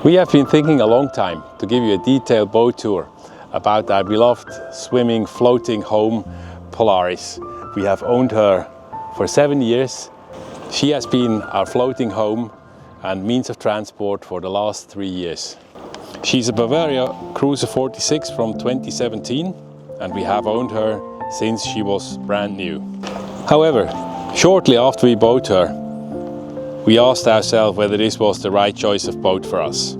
We have been thinking a long time to give you a detailed boat tour about our beloved swimming floating home Polaris. We have owned her for 7 years. She has been our floating home and means of transport for the last 3 years. She's a Bavaria Cruiser 46 from 2017 and we have owned her since she was brand new. However, shortly after we bought her, we asked ourselves whether this was the right choice of boat for us.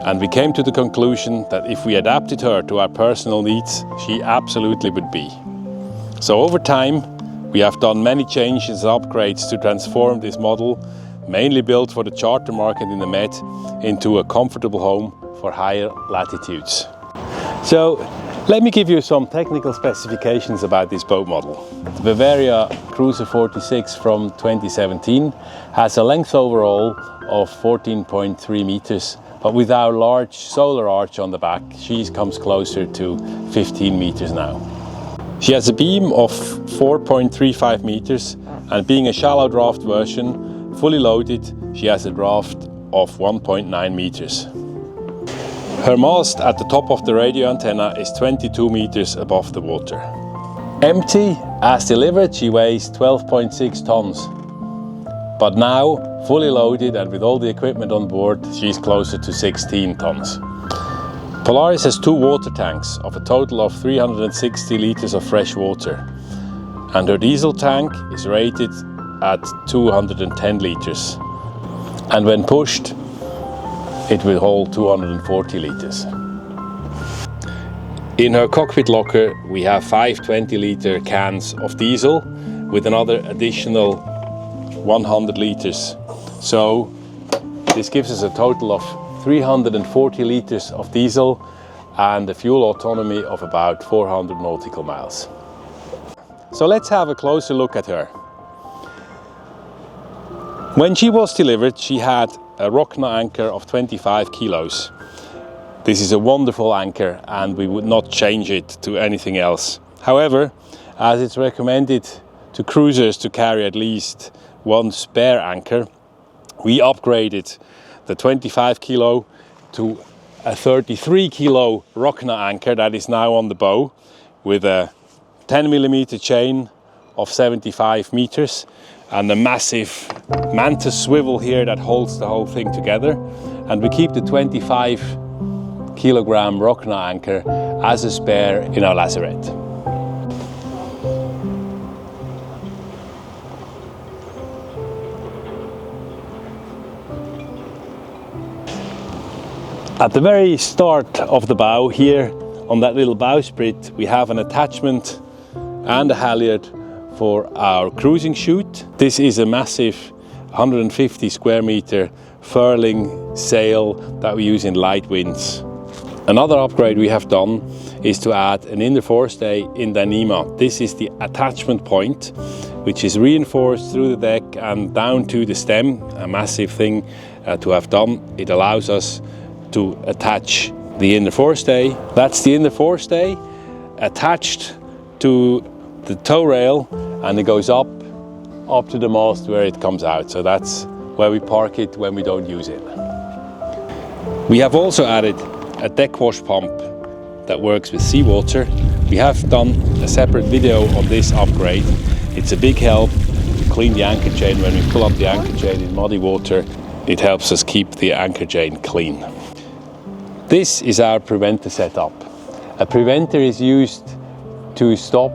And we came to the conclusion that if we adapted her to our personal needs, she absolutely would be. So over time, we have done many changes and upgrades to transform this model, mainly built for the charter market in the Med, into a comfortable home for higher latitudes. So let me give you some technical specifications about this boat model. The Bavaria Cruiser 46 from 2017 has a length overall of 14.3 meters, but with our large solar arch on the back, she comes closer to 15 meters now. She has a beam of 4.35 meters, and being a shallow draft version, fully loaded, she has a draft of 1.9 meters. Her mast at the top of the radio antenna is 22 meters above the water. Empty, as delivered, she weighs 12.6 tons. But now, fully loaded and with all the equipment on board, she's closer to 16 tons. Polaris has 2 water tanks of a total of 360 liters of fresh water. And her diesel tank is rated at 210 liters. And when pushed, it will hold 240 liters. In her cockpit locker, we have 5 20-liter cans of diesel with another additional 100 liters. So this gives us a total of 340 liters of diesel and a fuel autonomy of about 400 nautical miles. So let's have a closer look at her. When she was delivered, she had a Rocna anchor of 25 kilos. This is a wonderful anchor and we would not change it to anything else. However, as it's recommended to cruisers to carry at least 1 spare anchor, we upgraded the 25 kilo to a 33 kilo Rocna anchor that is now on the bow with a 10mm chain of 75 meters and a massive mantis swivel here that holds the whole thing together. And we keep the 25 kilogram Rocna anchor as a spare in our lazarette. At the very start of the bow here, on that little bowsprit, we have an attachment and a halyard for our cruising chute. This is a massive 150 square meter furling sail that we use in light winds. Another upgrade we have done is to add an inner forestay in the anima. This is the attachment point, which is reinforced through the deck and down to the stem. A massive thing to have done. It allows us to attach the inner forestay. That's the inner forestay attached to the tow rail, and it goes up to the mast where it comes out. So that's where we park it when we don't use it. We have also added a deck wash pump that works with seawater. We have done a separate video on this upgrade. It's a big help to clean the anchor chain. When we pull up the anchor chain in muddy water, it helps us keep the anchor chain clean. This is our preventer setup. A preventer is used to stop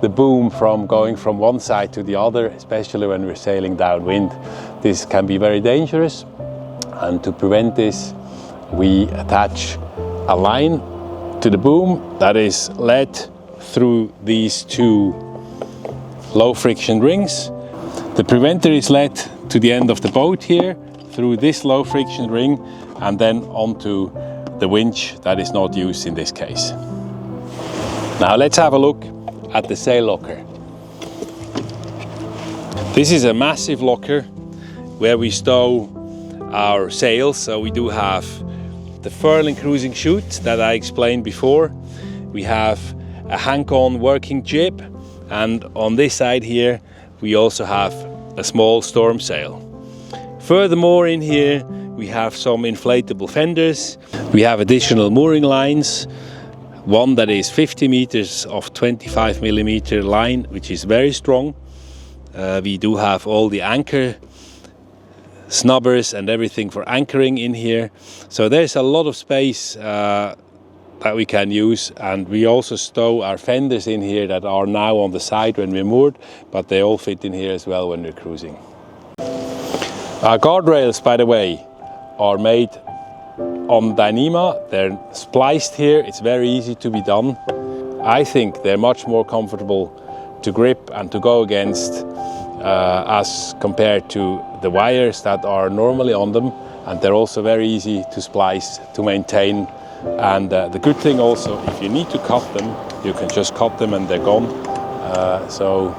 the boom from going from one side to the other, especially when we're sailing downwind. This can be very dangerous, and to prevent this, we attach a line to the boom that is led through these 2 low friction rings. The preventer is led to the end of the boat here through this low friction ring and then onto the winch that is not used in this case. Now let's have a look at the sail locker. This is a massive locker where we stow our sails. So we do have the furling cruising chute that I explained before. We have a hang-on working jib, and on this side here we also have a small storm sail. Furthermore, in here we have some inflatable fenders. We have additional mooring lines. One that is 50 meters of 25 millimeter line, which is very strong. We do have all the anchor snubbers and everything for anchoring in here. So there's a lot of space that we can use, and we also stow our fenders in here that are now on the side when we're moored, but they all fit in here as well when we're cruising. Our guardrails, by the way, are made on Dyneema. They're spliced here. It's very easy to be done. I think they're much more comfortable to grip and to go against as compared to the wires that are normally on them, and they're also very easy to splice, to maintain. And the good thing also, if you need to cut them, you can just cut them and they're gone. So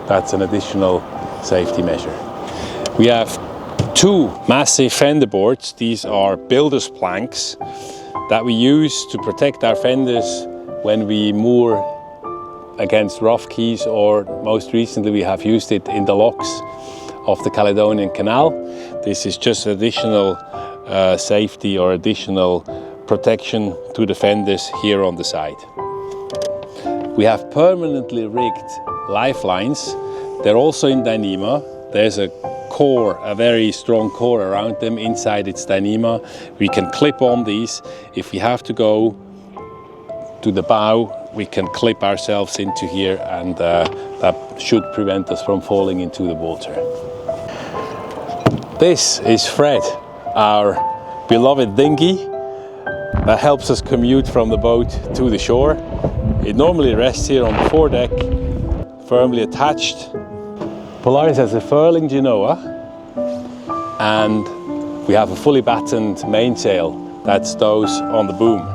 that's an additional safety measure. We have two massive fender boards. These are builder's planks that we use to protect our fenders when we moor against rough quays, or most recently we have used it in the locks of the Caledonian Canal. This is just additional safety or additional protection to the fenders here on the side. We have permanently rigged lifelines. They're also in Dyneema. There's a core, a very strong core around them. Inside it's Dyneema. We can clip on these. If we have to go to the bow, we can clip ourselves into here, and that should prevent us from falling into the water. This is Fred, our beloved dinghy that helps us commute from the boat to the shore. It normally rests here on the foredeck, firmly attached. Polaris has a furling Genoa, and we have a fully battened mainsail that stows on the boom.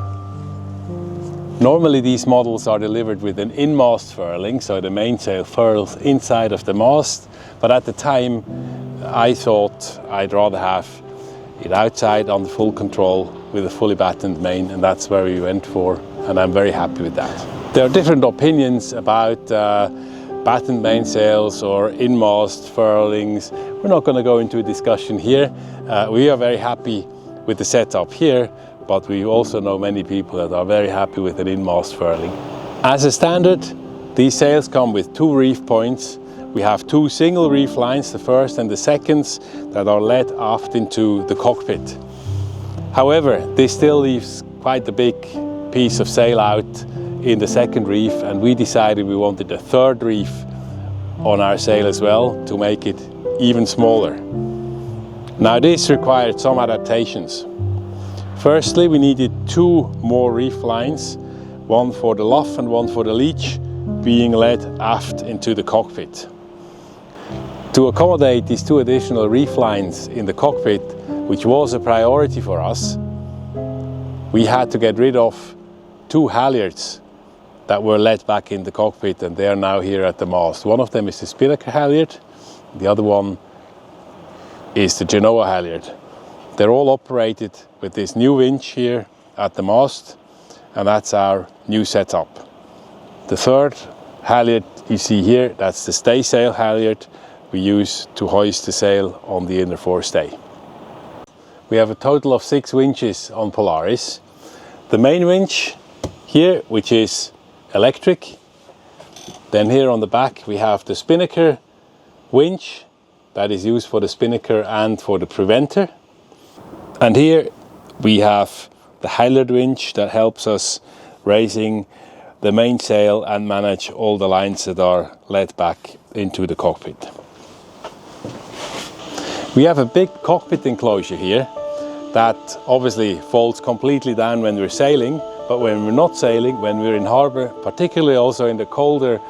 Normally these models are delivered with an in-mast furling, so the mainsail furls inside of the mast, but at the time I thought I'd rather have it outside on the full control with a fully battened main, and that's where we went for, and I'm very happy with that. There are different opinions about battened mainsails or in-mast furlings. We're not going to go into a discussion here. We are very happy with the setup here, but we also know many people that are very happy with an in-mast furling. As a standard, these sails come with two reef points. We have two single reef lines, the first and the seconds, that are led aft into the cockpit. However, this still leaves quite a big piece of sail out in the second reef, and we decided we wanted a third reef on our sail as well to make it even smaller. Now this required some adaptations. Firstly, we needed two more reef lines, one for the luff and one for the leech, being led aft into the cockpit. To accommodate these two additional reef lines in the cockpit, which was a priority for us, we had to get rid of two halyards that were led back in the cockpit, and they are now here at the mast. One of them is the spinnaker halyard, the other one is the Genoa halyard. They're all operated with this new winch here at the mast, and that's our new setup. The third halyard you see here, that's the staysail halyard we use to hoist the sail on the inner forestay. We have a total of 6 winches on Polaris. The main winch here, which is electric. Then here on the back we have the spinnaker winch that is used for the spinnaker and for the preventer. And here we have the halyard winch that helps us raising the mainsail and manage all the lines that are led back into the cockpit. We have a big cockpit enclosure here that obviously folds completely down when we're sailing, but when we're not sailing, when we're in harbour, particularly also in the colder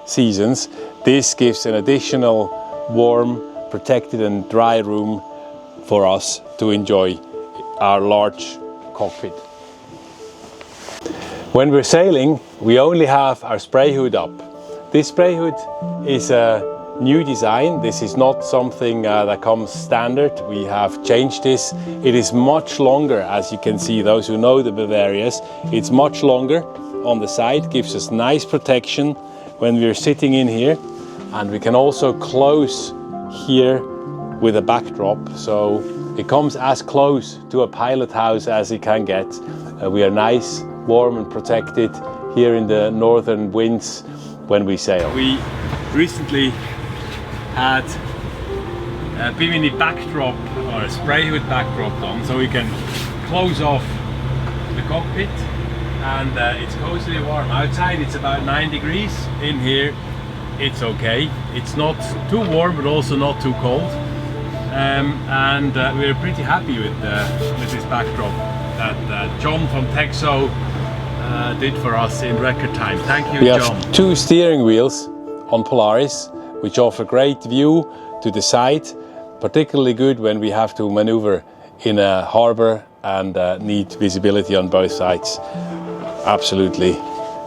seasons, this gives an additional warm, protected and dry room for us to enjoy our large cockpit. When we're sailing, we only have our spray hood up. This spray hood is a new design. This is not something that comes standard. We have changed this. It is much longer, as you can see, those who know the Bavarias, it's much longer on the side, gives us nice protection when we're sitting in here, and we can also close here with a backdrop, so It comes as close to a pilot house as it can get. We are nice, warm and protected here in the northern winds when we sail. We recently had a bimini backdrop or a spray hood backdrop done, so we can close off the cockpit, and it's cosily warm. Outside it's about 9 degrees. In here it's okay. It's not too warm but also not too cold, and we're pretty happy with this backdrop that John from Texo did for us in record time. Thank you, John. We have 2 steering wheels on Polaris which offer great view to the side, particularly good when we have to maneuver in a harbor and need visibility on both sides. Absolutely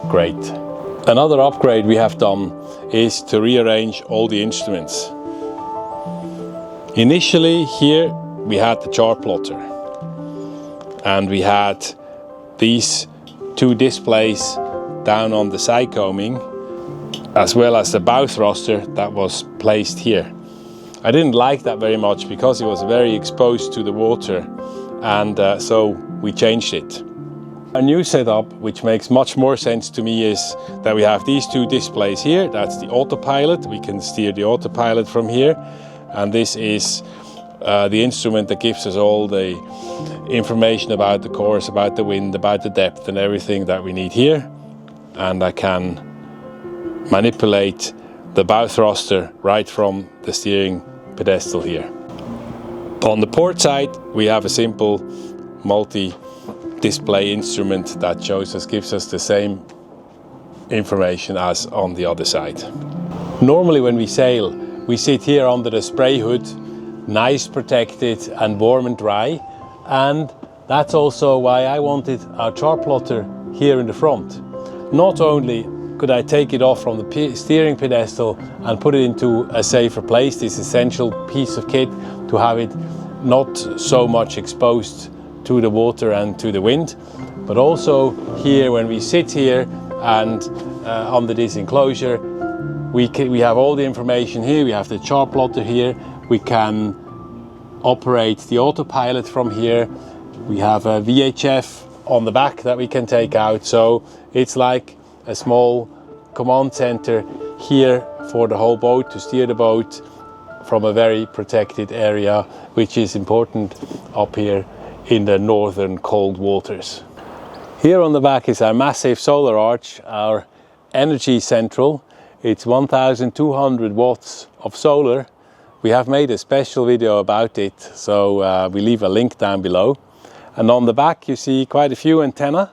great. Another upgrade we have done is to rearrange all the instruments. Initially here we had the chart plotter, and we had these 2 displays down on the side combing, as well as the bow thruster that was placed here. I didn't like that very much because it was very exposed to the water, and so we changed it. A new setup, which makes much more sense to me, is that we have these 2 displays here. That's the autopilot. We can steer the autopilot from here, and this is the instrument that gives us all the information about the course, about the wind, about the depth and everything that we need here. And I can manipulate the bow thruster right from the steering pedestal here. On the port side we have a simple multi-display instrument that gives us the same information as on the other side. Normally when we sail, we sit here under the spray hood, nice, protected and warm and dry, and that's also why I wanted our chart plotter here in the front. Not only could I take it off from the steering pedestal and put it into a safer place, this essential piece of kit, to have it not so much exposed to the water and to the wind, but also here when we sit here and under this enclosure, we have all the information here. We have the chart plotter here. We can operate the autopilot from here. We have a VHF on the back that we can take out, so it's like a small command center here for the whole boat, to steer the boat from a very protected area, which is important up here in the northern cold waters. Here on the back is our massive solar arch, our energy central. It's 1200 watts of solar. We have made a special video about it, so we leave a link down below. And on the back you see quite a few antennae.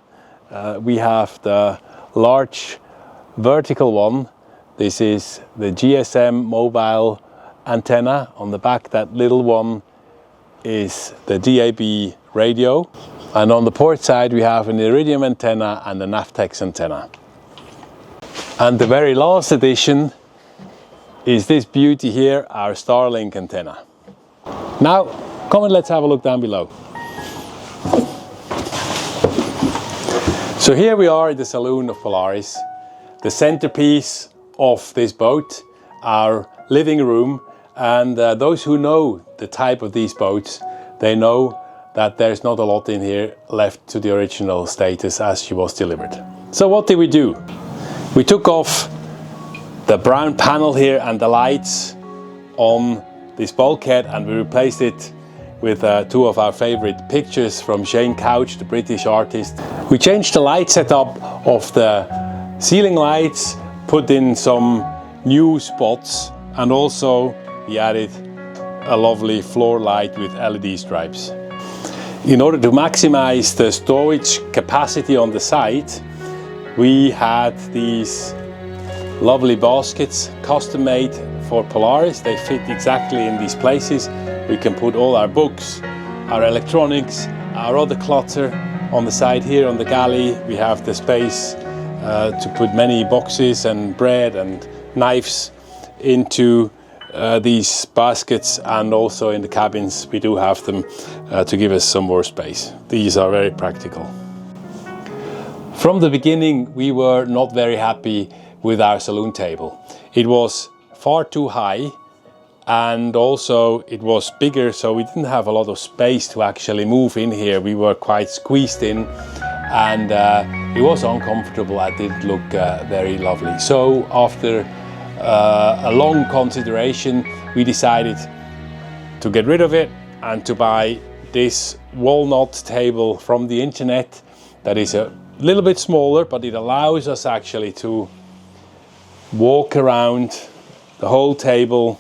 We have the large vertical one. This is the GSM mobile antenna. On the back, that little one is the DAB radio. And on the port side we have an Iridium antenna and a Navtex antenna. And the very last addition is this beauty here, our Starlink antenna. Now come and let's have a look down below. So here we are in the saloon of Polaris, the centerpiece of this boat, our living room. And those who know the type of these boats, they know that there's not a lot in here left to the original status as she was delivered. So what did we do? We took off the brown panel here and the lights on this bulkhead, and we replaced it with 2 of our favorite pictures from Shane Couch, the British artist. We changed the light setup of the ceiling lights, put in some new spots, and also we added a lovely floor light with LED stripes. In order to maximize the storage capacity on the site, we had these lovely baskets custom made for Polaris. They fit exactly in these places. We can put all our books, our electronics, our other clutter on the side here on the galley. We have the space to put many boxes and bread and knives into these baskets, and also in the cabins we do have them to give us some more space. These are very practical. From the beginning we were not very happy with our saloon table. It was far too high and also it was bigger, so we didn't have a lot of space to actually move in here. We were quite squeezed in, and it was uncomfortable. It didn't look very lovely. So after a long consideration, we decided to get rid of it and to buy this walnut table from the internet that is a little bit smaller, but it allows us actually to walk around the whole table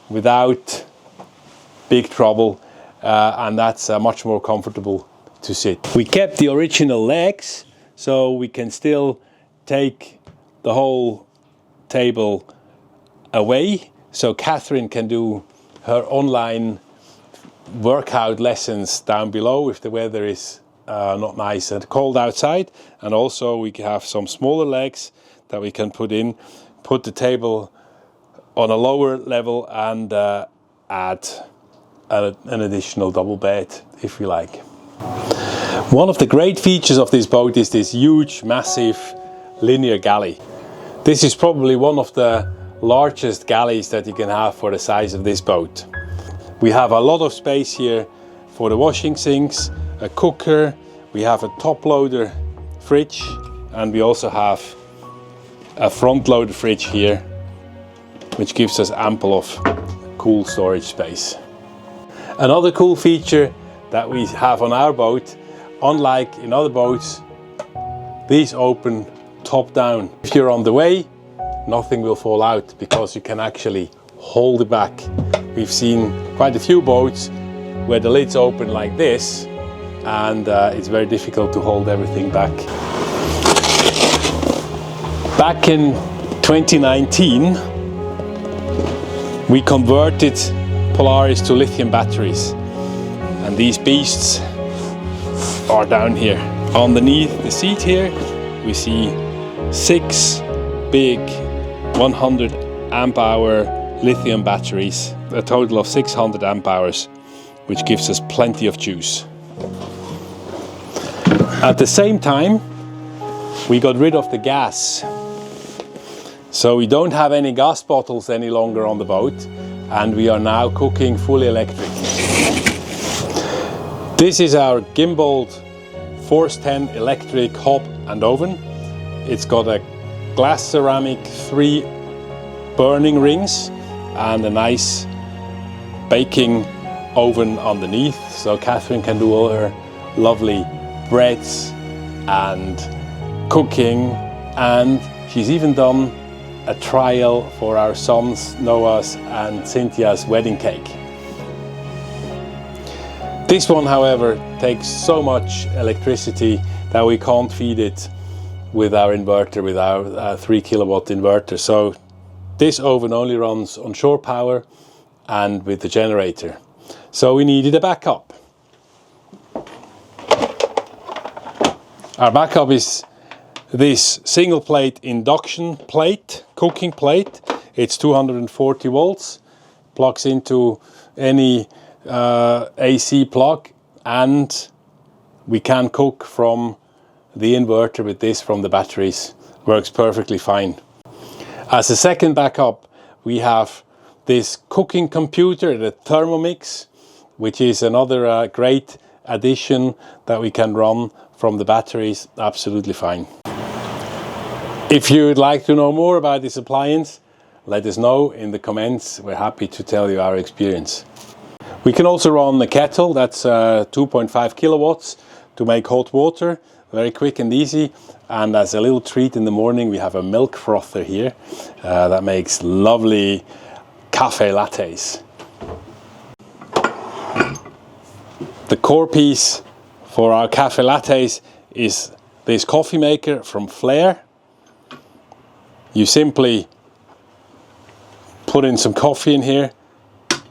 without big trouble, and that's much more comfortable to sit. We kept the original legs, so we can still take the whole table away, so Catherine can do her online workout lessons down below if the weather is not nice and cold outside. And also we have some smaller legs that we can put the table on a lower level, and add an additional double bed if we like. One of the great features of this boat is this huge, massive linear galley. This is probably one of the largest galleys that you can have for the size of this boat. We have a lot of space here for the washing sinks, a cooker, we have a top loader fridge, and we also have a front loader fridge here, which gives us ample of cool storage space. Another cool feature that we have on our boat, unlike in other boats, these open top down. If you're on the way, nothing will fall out because you can actually hold it back. We've seen quite a few boats where the lids open like this, and it's very difficult to hold everything back. Back in 2019, we converted Polaris to lithium batteries, and these beasts are down here. Underneath the seat here, we see 6 big 100 amp hour lithium batteries, a total of 600 amp hours, which gives us plenty of juice. At the same time, we got rid of the gas. So we don't have any gas bottles any longer on the boat, and we are now cooking fully electric. This is our gimbaled Force 10 electric hob and oven. It's got a glass ceramic 3 burning rings and a nice baking oven underneath, so Catherine can do all her lovely breads and cooking, and she's even done a trial for our sons Noah's and Cynthia's wedding cake. This one, however, takes so much electricity that we can't feed it with our inverter, with our 3 kilowatt inverter. So this oven only runs on shore power and with the generator. So we needed a backup. Our backup is this single plate induction plate, cooking plate. It's 240 volts, plugs into any AC plug, and we can cook from the inverter with this from the batteries. Works perfectly fine. As a second backup, we have this cooking computer, the Thermomix, which is another great addition that we can run from the batteries absolutely fine. If you would like to know more about this appliance, let us know in the comments. We're happy to tell you our experience. We can also run a kettle that's 2.5 kilowatts to make hot water, very quick and easy. And as a little treat in the morning, we have a milk frother here that makes lovely cafe lattes. The core piece for our cafe lattes is this coffee maker from Flair. You simply put in some coffee in here,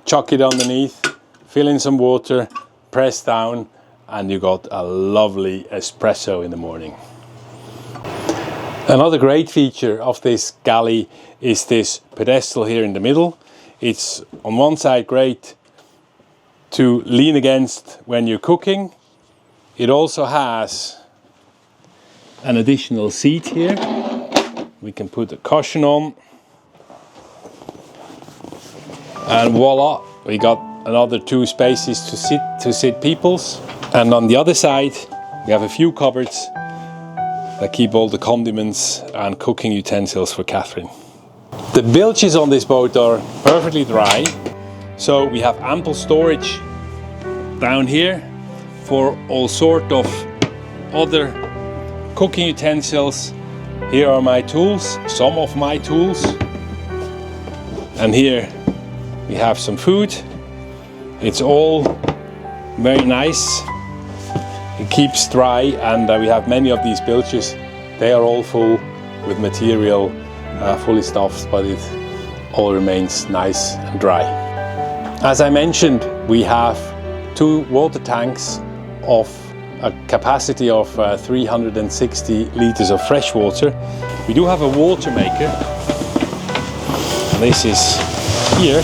chuck it underneath, fill in some water, press down, and you got a lovely espresso in the morning. Another great feature of this galley is this pedestal here in the middle. It's on one side great to lean against when you're cooking. It also has an additional seat here. We can put a cushion on. And voila, we got another 2 spaces to sit peoples. And on the other side, we have a few cupboards that keep all the condiments and cooking utensils for Catherine. The bilges on this boat are perfectly dry, so we have ample storage down here for all sort of other cooking utensils. Here are my tools, some of my tools, and here we have some food. It's all very nice. It keeps dry, and we have many of these bilges. They are all full with material, fully stuffed, but it all remains nice and dry. As I mentioned, we have 2 water tanks of a capacity of 360 liters of fresh water. We do have a water maker. This is here.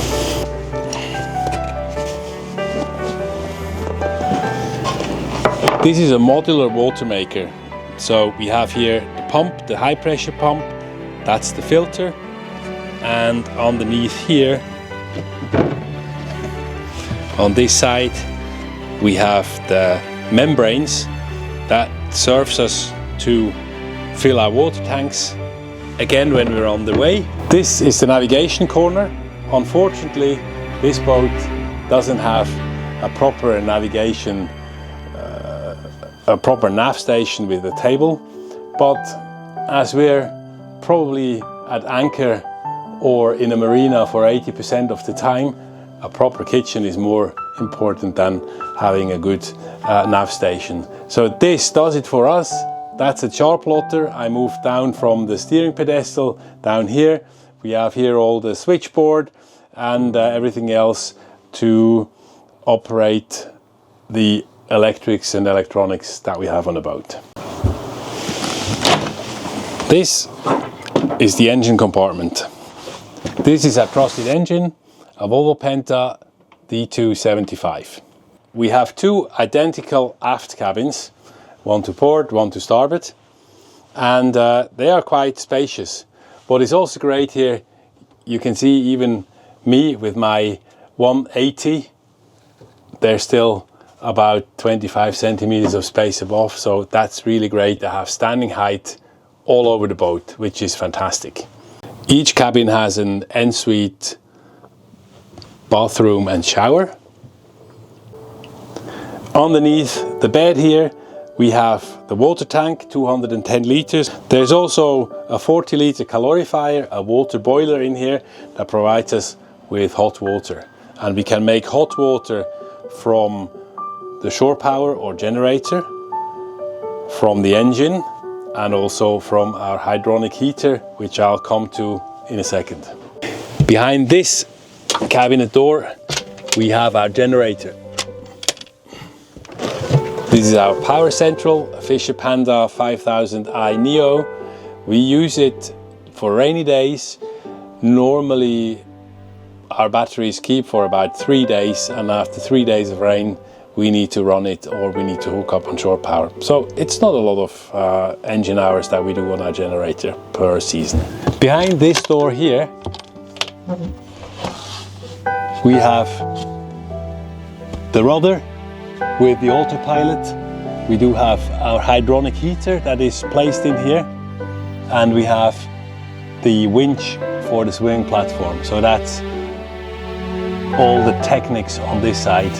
This is a modular water maker. So we have here the pump, the high pressure pump, that's the filter, and underneath here, on this side, we have the membranes that serves us to fill our water tanks again when we're on the way. This is the navigation corner. Unfortunately, this boat doesn't have a proper navigation, a proper nav station with a table, but as we're probably at anchor or in a marina for 80% of the time, a proper kitchen is more important than having a good nav station. So this does it for us. That's a char plotter. I moved down from the steering pedestal down here. We have here all the switchboard and everything else to operate the electrics and electronics that we have on the boat. This is the engine compartment. This is a trusted engine, a Volvo Penta D275. We have 2 identical aft cabins, one to port, one to starboard, and they are quite spacious. What is also great here, you can see even me with my 180, there's still about 25 centimeters of space above, so that's really great to have standing height all over the boat, which is fantastic. Each cabin has an ensuite bathroom and shower. Underneath the bed here we have the water tank, 210 liters. There's also a 40 liter calorifier, a water boiler in here that provides us with hot water, and we can make hot water from the shore power or generator, from the engine, and also from our hydronic heater, which I'll come to in a second. Behind this cabinet door we have our generator. This is our power central, Fisher Panda 5000i Neo. We use it for rainy days. Normally our batteries keep for about 3 days, and after 3 days of rain we need to run it, or we need to hook up on shore power. So it's not a lot of engine hours that we do on our generator per season. Behind this door here we have the rudder with the autopilot. We do have our hydronic heater that is placed in here, and we have the winch for the swimming platform. So that's all the techniques on this side,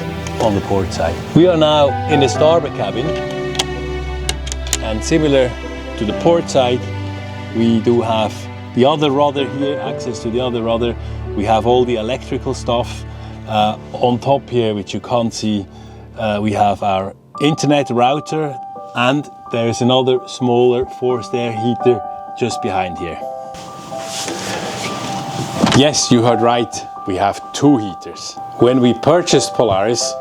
on the port side. We are now in the starboard cabin, and similar to the port side, we do have the other rudder here, access to the other rudder. We have all the electrical stuff. On top here, which you can't see, we have our internet router, and there's another smaller forced air heater just behind here. Yes, you heard right, we have 2 heaters. When we purchased Polaris,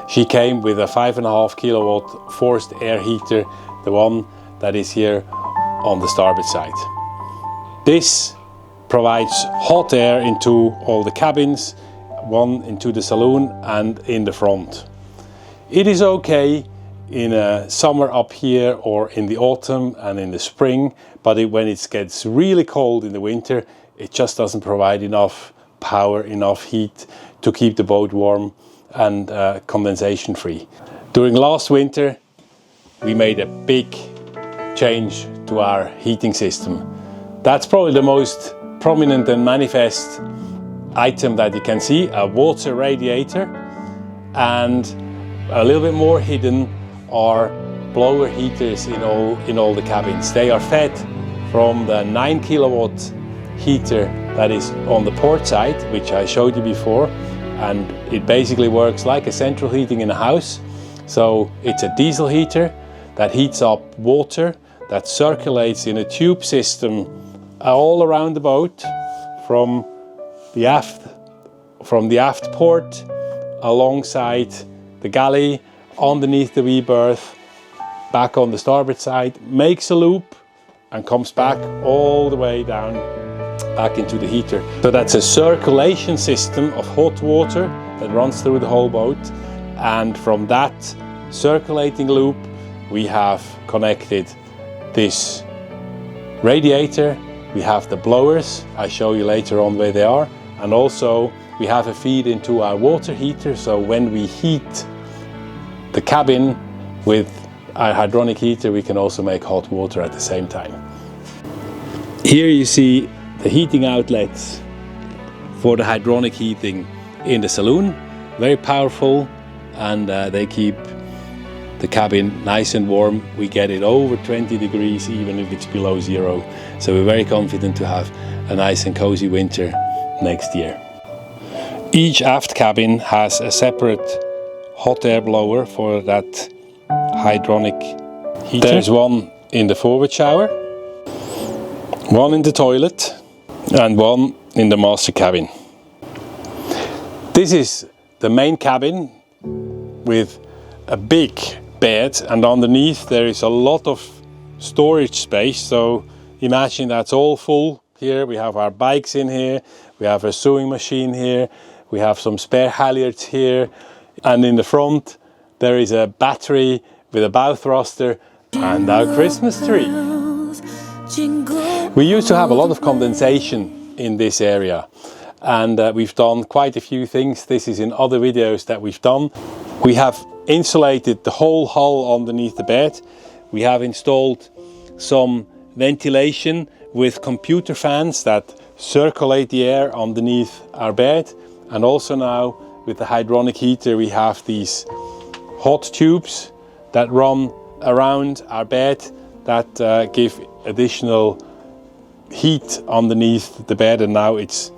she came with a 5.5 kilowatt forced air heater, the one that is here on the starboard side. This provides hot air into all the cabins, one into the saloon and in the front. It is okay in summer up here, or in the autumn and in the spring, but when it gets really cold in the winter, it just doesn't provide enough power, enough heat to keep the boat warm and condensation free. During last winter we made a big change to our heating system. That's probably the most prominent and manifest item that you can see, a water radiator, and a little bit more hidden are blower heaters in all the cabins. They are fed from the 9 kilowatt heater that is on the port side, which I showed you before, and it basically works like a central heating in a house. So it's a diesel heater that heats up water that circulates in a tube system all around the boat from the aft port, alongside the galley, underneath the wee berth, back on the starboard side, makes a loop and comes back all the way down back into the heater. So that's a circulation system of hot water that runs through the whole boat, and from that circulating loop we have connected this radiator. We have the blowers, I show you later on where they are, and also we have a feed into our water heater, so when we heat the cabin with our hydronic heater we can also make hot water at the same time. Here you see the heating outlets for the hydronic heating in the saloon, very powerful, and they keep the cabin nice and warm. We get it over 20 degrees even if it's below zero, so we're very confident to have a nice and cozy winter next year. Each aft cabin has a separate hot air blower for that hydronic heater. There's one in the forward shower, one in the toilet, and one in the master cabin. This is the main cabin with a big bed, and underneath there is a lot of storage space. So imagine that's all full. Here we have our bikes in here, we have a sewing machine here, we have some spare halyards here, and in the front there is a battery with a bow thruster and our Christmas tree. We used to have a lot of condensation in this area, and we've done quite a few things. This is in other videos that we've done. We have insulated the whole hull underneath the bed. We have installed some ventilation with computer fans that circulate the air underneath our bed, and also now with the hydronic heater we have these hot tubes that run around our bed that give additional heat underneath the bed, and now it's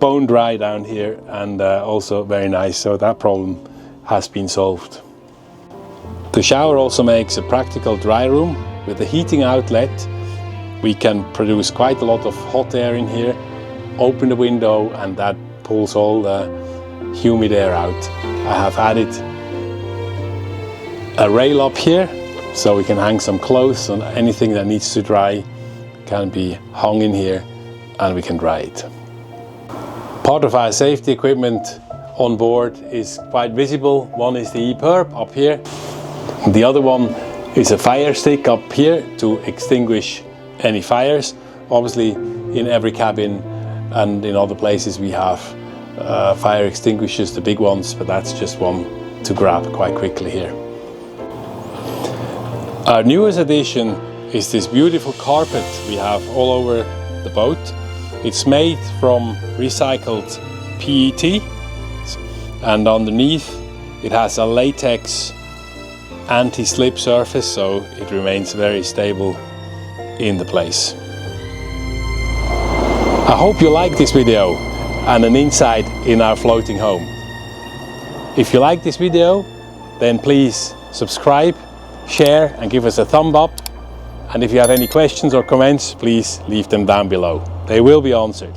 bone dry down here and also very nice, so that problem has been solved. The shower also makes a practical dry room. With the heating outlet we can produce quite a lot of hot air in here, open the window, and that pulls all the humid air out. I have added a rail up here so we can hang some clothes, and anything that needs to dry can be hung in here and we can dry it. Part of our safety equipment on board is quite visible. One is the EPIRB up here. The other one is a fire stick up here to extinguish any fires. Obviously in every cabin and in other places we have fire extinguishers, the big ones, but that's just one to grab quite quickly here. Our newest addition is this beautiful carpet we have all over the boat. It's made from recycled PET, and underneath it has a latex anti-slip surface, so it remains very stable in the place. I hope you like this video and an insight in our floating home. If you like this video, then please subscribe, share and give us a thumb up, and if you have any questions or comments, please leave them down below. They will be answered.